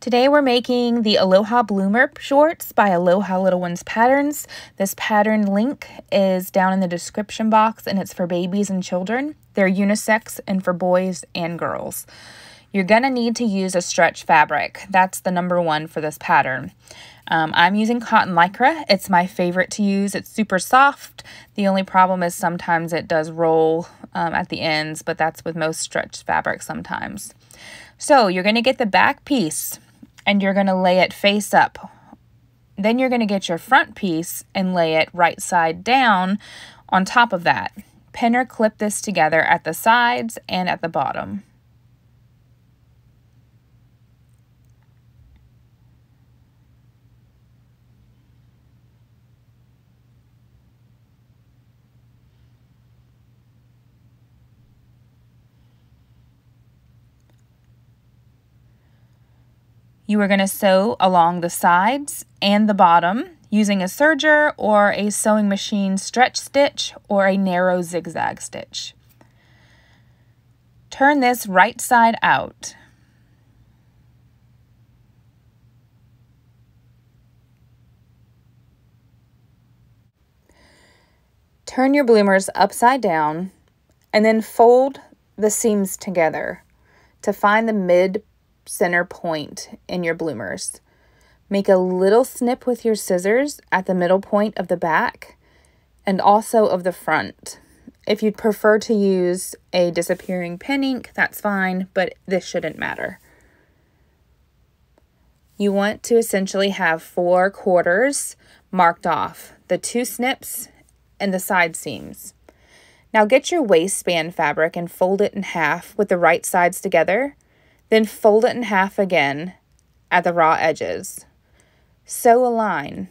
Today we're making the Aloha Bloomer shorts by Aloha Little Ones Patterns. This pattern link is down in the description box and it's for babies and children. They're unisex and for boys and girls. You're going to need to use a stretch fabric. That's the number one for this pattern. I'm using cotton lycra. It's my favorite to use. It's super soft. The only problem is sometimes it does roll at the ends, but that's with most stretch fabric sometimes. So you're going to get the back piece and you're going to lay it face up. Then you're going to get your front piece and lay it right side down on top of that. Pin or clip this together at the sides and at the bottom. You are going to sew along the sides and the bottom using a serger or a sewing machine stretch stitch or a narrow zigzag stitch. Turn this right side out. Turn your bloomers upside down and then fold the seams together to find the mid center point in your bloomers. Make a little snip with your scissors at the middle point of the back and also of the front. If you'd prefer to use a disappearing pen ink, that's fine, but this shouldn't matter. You want to essentially have 4 quarters marked off, the 2 snips and the side seams. Now get your waistband fabric and fold it in half with the right sides together. Then fold it in half again at the raw edges. Sew a line.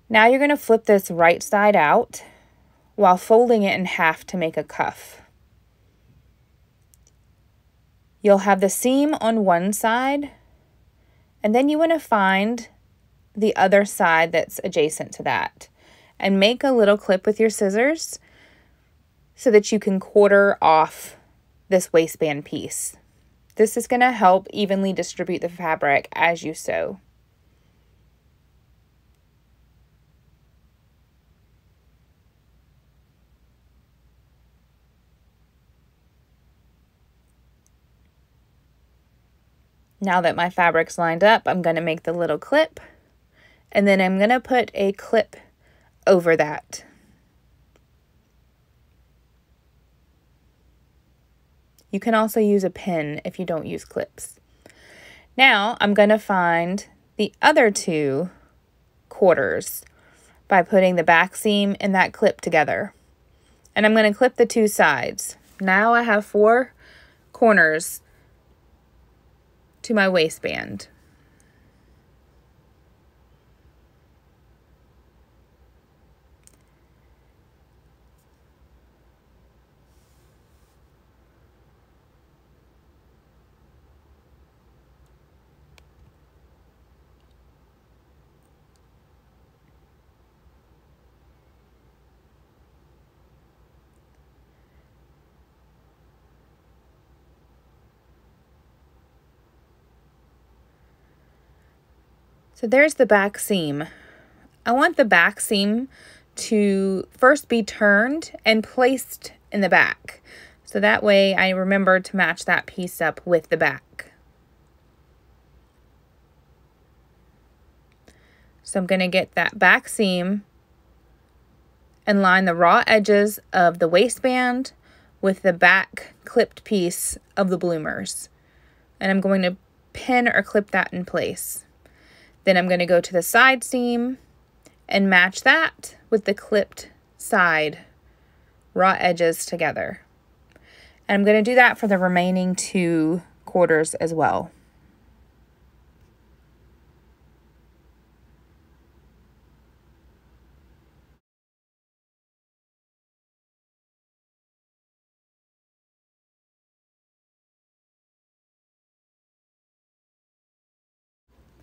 Now you're going to flip this right side out while folding it in half to make a cuff. You'll have the seam on one side, and then you want to find the other side that's adjacent to that and make a little clip with your scissors so that you can quarter off this waistband piece. This is going to help evenly distribute the fabric as you sew. Now that my fabric's lined up, I'm going to make the little clip, and then I'm going to put a clip over that. You can also use a pin if you don't use clips. Now I'm going to find the other 2 quarters by putting the back seam and that clip together. And I'm going to clip the 2 sides. Now I have 4 corners to my waistband. So there's the back seam. I want the back seam to first be turned and placed in the back. So that way I remember to match that piece up with the back. So I'm going to get that back seam and line the raw edges of the waistband with the back clipped piece of the bloomers. And I'm going to pin or clip that in place. Then I'm going to go to the side seam and match that with the clipped side raw edges together. And I'm going to do that for the remaining 2 quarters as well.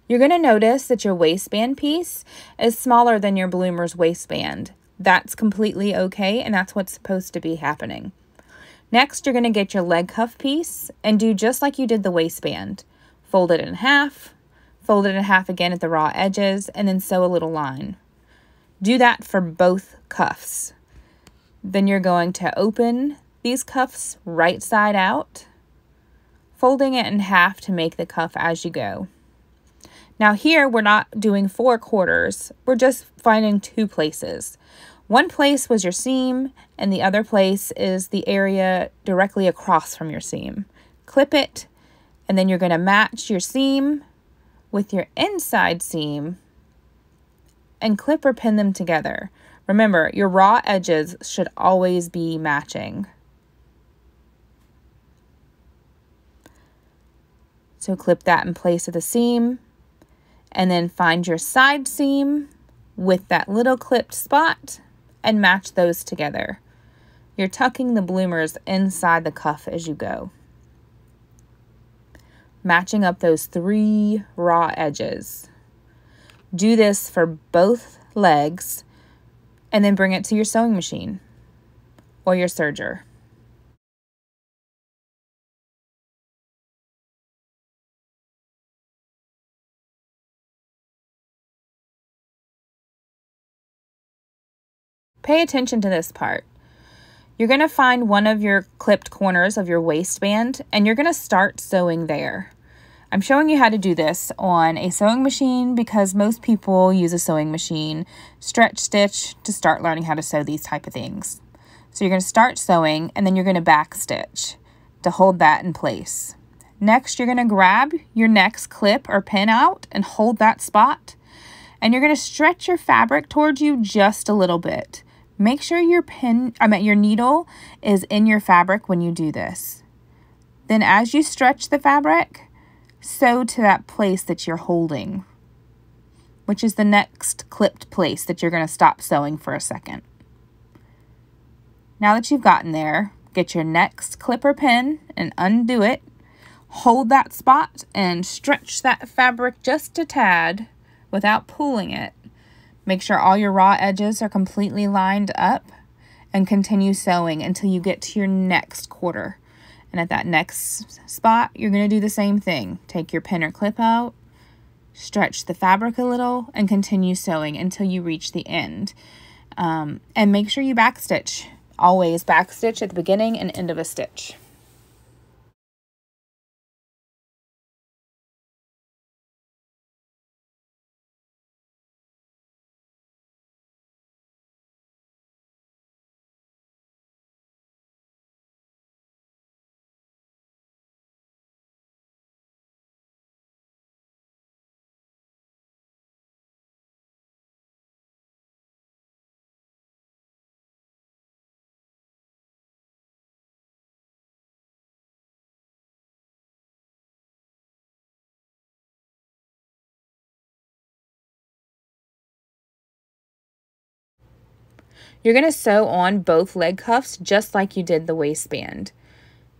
You're going to notice that your waistband piece is smaller than your bloomer's waistband. That's completely okay, and that's what's supposed to be happening. Next, you're going to get your leg cuff piece and do just like you did the waistband. Fold it in half again at the raw edges, and then sew a little line. Do that for both cuffs. Then you're going to open these cuffs right side out, folding it in half to make the cuff as you go. Now here, we're not doing 4 quarters. We're just finding 2 places. One place was your seam, and the other place is the area directly across from your seam. Clip it, and then you're going to match your seam with your inside seam and clip or pin them together. Remember, your raw edges should always be matching. So clip that in place of the seam, and then find your side seam with that little clipped spot and match those together. You're tucking the bloomers inside the cuff as you go, matching up those 3 raw edges. Do this for both legs, and then bring it to your sewing machine or your serger. Pay attention to this part. You're going to find one of your clipped corners of your waistband, and you're going to start sewing there. I'm showing you how to do this on a sewing machine because most people use a sewing machine stretch stitch to start learning how to sew these type of things. So you're going to start sewing, and then you're going to back stitch to hold that in place. Next, you're going to grab your next clip or pin out and hold that spot, and you're going to stretch your fabric towards you just a little bit. Make sure your needle is in your fabric when you do this. Then as you stretch the fabric, sew to that place that you're holding, which is the next clipped place that you're going to stop sewing for a second. Now that you've gotten there, get your next clip or pin and undo it. Hold that spot and stretch that fabric just a tad without pulling it. Make sure all your raw edges are completely lined up and continue sewing until you get to your next quarter. And at that next spot, you're going to do the same thing. Take your pin or clip out, stretch the fabric a little, and continue sewing until you reach the end. And make sure you backstitch. Always backstitch at the beginning and end of a stitch. You're going to sew on both leg cuffs just like you did the waistband.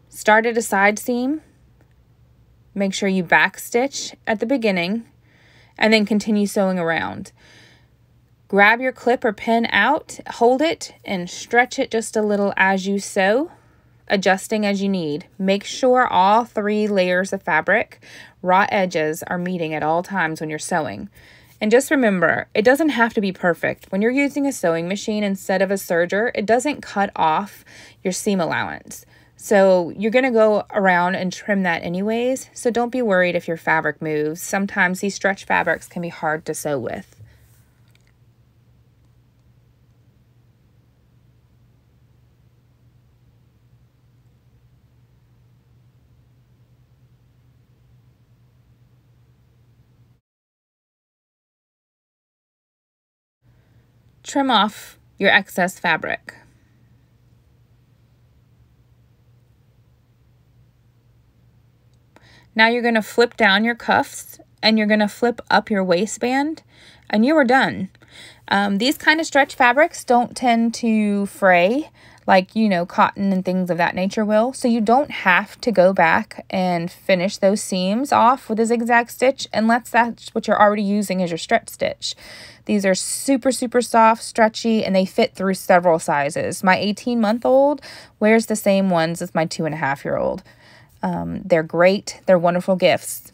Start at a side seam. Make sure you backstitch at the beginning and then continue sewing around. Grab your clip or pin out, hold it, and stretch it just a little as you sew, adjusting as you need. Make sure all 3 layers of fabric, raw edges, are meeting at all times when you're sewing. And just remember, it doesn't have to be perfect. When you're using a sewing machine instead of a serger, it doesn't cut off your seam allowance. So you're going to go around and trim that anyways, so don't be worried if your fabric moves. Sometimes these stretch fabrics can be hard to sew with. Trim off your excess fabric. Now you're going to flip down your cuffs and you're going to flip up your waistband, and you are done. These kind of stretch fabrics don't tend to fray like, you know, cotton and things of that nature will. So you don't have to go back and finish those seams off with a zigzag stitch unless that's what you're already using as your stretch stitch. These are super, super soft, stretchy, and they fit through several sizes. My 18-month-old wears the same ones as my 2.5-year-old. They're great. They're wonderful gifts.